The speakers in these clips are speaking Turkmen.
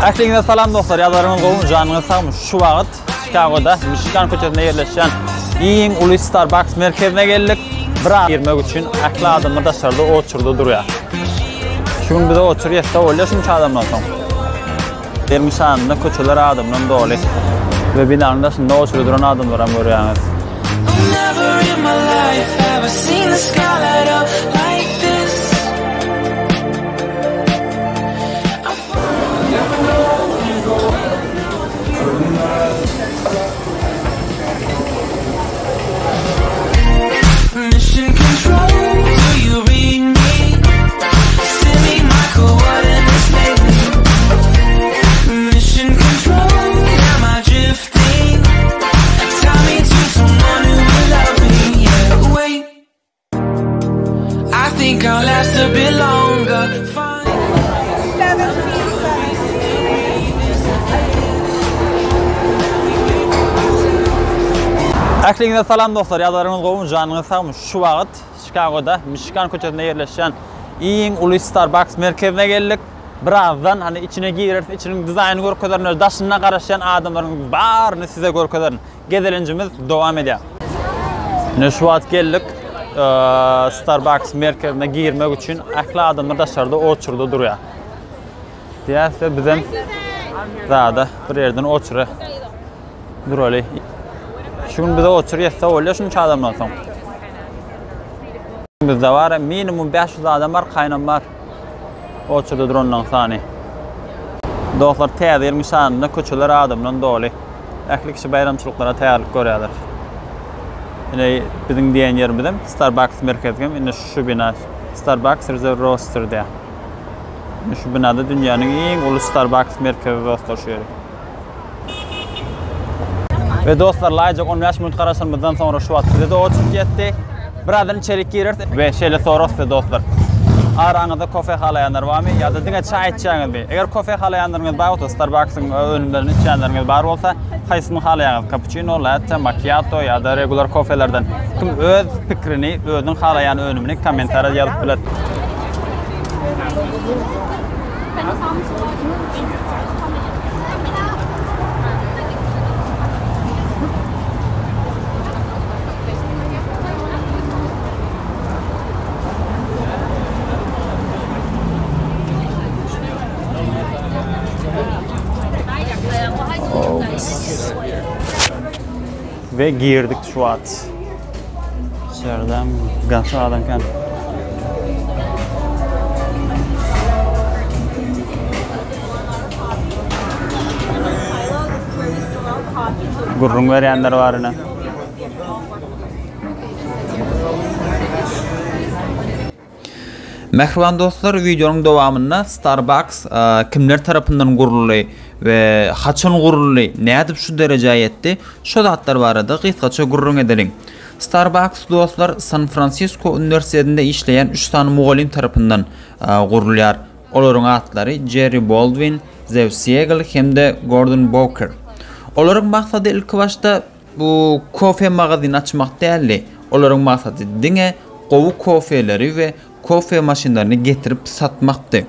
Aslında salam dostlar, yazarımız olmuş canınız sağmış. Şu vakit Chicago'da Michigan köçesinde yerleşen eng ulu Starbucks merkezine geldik. Bira girmek için aklı adamlar dışarıda oturdu duruyor. Şimdi bize oturuyorsa öyle şunca adamdan sonra. Michigan'da köçeler adamdan dolu. Ve binanın dışında oturuyor duran adamlara görüyorsunuz. Mission control, do you read me? Send me my coordinates lately. Mission control, am I drifting? Tell me to someone who will love me. Yeah, wait, I think I'll last a bit longer. Fine. Aslında salam dostlar, yazarımız olmuş canınız sağmış. Şu vakit Chicago'da Michigan köçesinde yerleşen eng ulu Starbucks merkezine geldik. Birazdan hani içine gireriz, içinin dizaynını görkezlerin, daşına karışan adamların barını size görkezlerin. Gezelencimiz devam ediyor. Şu vakit geldik Starbucks merkezine girmek için aklı adamlar dışarıda oturdu duruyor. Diğerse bizim daha da bir yerden oturuyor. Duruyor. Şimdi bize oturuyorsa öyle şunca adamdan sonra. Bizde var minimum 500 adam var, kaynam var. Oturdu durandan sani. Dostlar teyze Michigan'da köçeler adamdan dolu. Aklı kişi bayramçılıklara tayarlık görüyorlar. Yine bizim diyen yerimizde Starbucks merkezine yine şu bina Starbucks Reserve Roaster diye. Şu binada dünyanın en ulu Starbucks merkezi dostlar şu yeri. Ve dostlar layacak 15 minut karışımızdan sonra şu vakit bize de oturup yetti. Birazdan içerik girer ve şeyle sonra size dostlar. Aranızda kofe halayanlar var mı? Ya da dine çay içeceğiniz mi? Eğer kofe halayanlarınız var olsa Starbucks'ın önümlerinin içenleriniz var olsa kaysını halayanız? Cappuccino, latte, macchiato ya da regular kofelerden. Kim öz fikrini, özün halayan önümünü komentara yazıp bilir. Ve girdik şu an. İçeriden gazı adamken. Gurrun verenler var yine. Merhaba dostlar, videonun devamında Starbucks kimler tarafından kuruldu ve haçan kuruldu, ne edip şu dereceye yetti, şu datlar barada kısaca gurrun edelim. Starbucks dostlar San Francisco Üniversitesi'nde işleyen 3 tane muallim tarafından kuruluyor. Onların adları Jerry Baldwin, Zev Siegel hem de Gordon Bowker. Onların maksadı ilk başta bu kofe magazini açmak değerli. Onların maksadı dine kovu kofeleri ve kofe maşinlerini getirip satmaktı.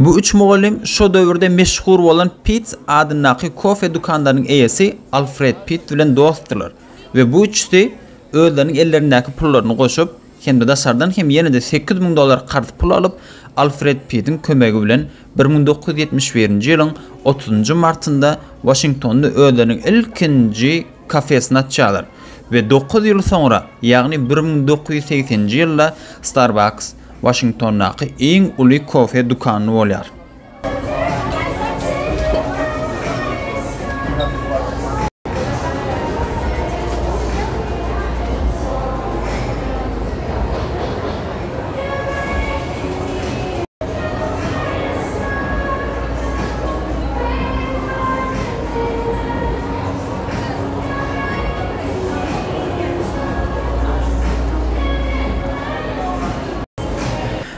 Bu üç muallim şu dövrde meşhur olan Pitt adındaki kofe dükkanlarının eyesi Alfred Pitt bilen dostlar ve bu üçü özlerinin ellerindeki pullarını koşup hem de dışarıdan hem yine de $8.000 kart pul alıp Alfred Pitt'in kömegi bilen 1971 yılın 30 Mart'ında Washington'da özlerinin ilkinci kafesini açıyorlar ve 9 yıl sonra yani 1980 yılda Starbucks Washington'daki en ulu kofe dükkanı oluyor.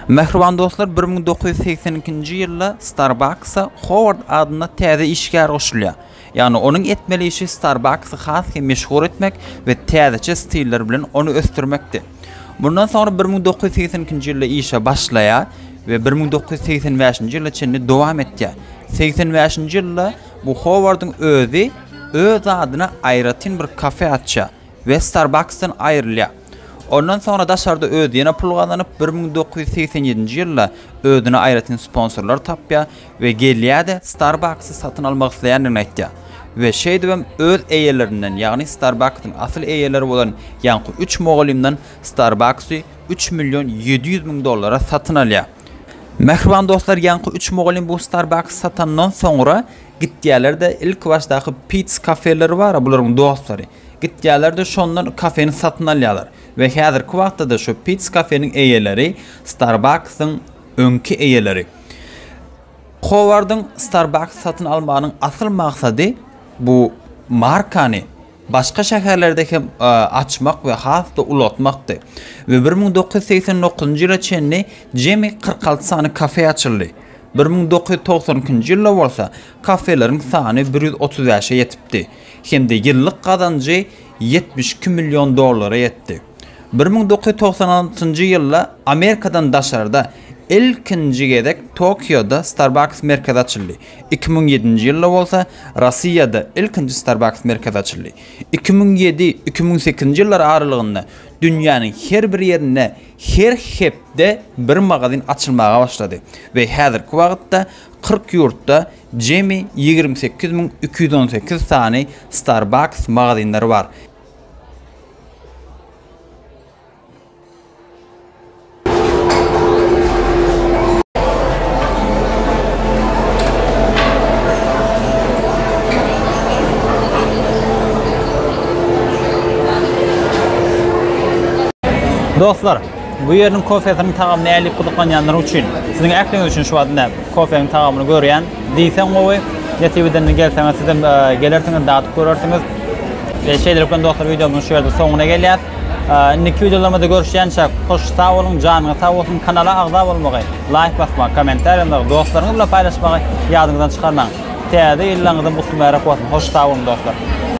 Mehriban dostlar 1982 yılda Starbucks'a Howard adına təzə işgər qoşulya. Yani onun etmeli işi Starbucks'ı xas meşhur etmek ve təzəçə stiller bilen onu östürmekti. Bundan sonra 1982-nji ýylda işe başlaýar we 1985-nji ýyla çenli dowam etdi. 85-nji ýylda bu Howard'ın öz adyna aýratyn bir kafe açýar we Starbucks'tan aýrylýar. Ondan sonra daşarda öz ýene pul gazanyp 1987-nji ýylda özüne aýratyn sponsorlar tapýar we gelýärde Starbucks'y satyn almak isleýändigini aýtdy. Ve şeýdibem öz eýelerinden, ýagny Starbucks'ın asyl eýeleri bolan ýanky 3 mogalimdan Starbucks'y 3 milyon 700 000 dollara satyn alýar. Mehriban dostlar, ýanky 3 mogalim bu Starbucks satandan soňra gitýärlerde ilk başdaky Pete's kafeleri bar, bularyň dostlary. Gitýärlerde şondan kafeni satyn alýarlar we häzirki wagtda da şu Pete's kafeniň eýeleri Starbucks'ın öňki eýeleri. Howard'ın Starbucks satyn almanyň asyl maksady bu markany başka şäherlerdeki açmak ve hasda ulatmakdy. Ve 1989-njy ýyla çenli jemi 46 sany kafe açyldy. 1992-nji ýylda bolsa kafeleriň sany 130-a ýetipdi. Hemde ýyllyk gazancy 72 milyon dollara ýetdi. 1996-njy ýylda Amerikadan daşarda ilkinji gezek Tokyo'da Starbucks merkezi açıldı. 2007-nji ýylda bolsa Rossiýada ilkinji Starbucks merkezi açıldı. 2007-2008-nji ýyllar aralygynda dünýäniň her bir ýerine, her hepde bir magazin açylmaga başlady we häzirki wagtda 40 ýurtda jemi 28218 sany Starbucks magazinleri bar. Dostlar, bu ýerniň kofesiniň tagamyny äýlip gyzyklanýanlar üçin, siziň ähliňiz üçin şu wagtda kofeniň tagamyny görýän, diýsen gowy, ýetibden gelseňiz sizem gelersiňiz, datyp görersiňiz. Şeýler bilen dostlar, videomyň şu ýerde soňuna gelýär. Indiki videolarymyzda görüşýänçe hoş sag bolun, janyňyz sag bolsun, kanala agza bolmagy, like basmagy, kommentar ýazmagy, dostlaryňyz bilen paýlaşmagy ýadyňyzdan çykarmaň. Täze ýyllaryňyzdan gutly märak bolsun. Hoş sag bolun dostlar.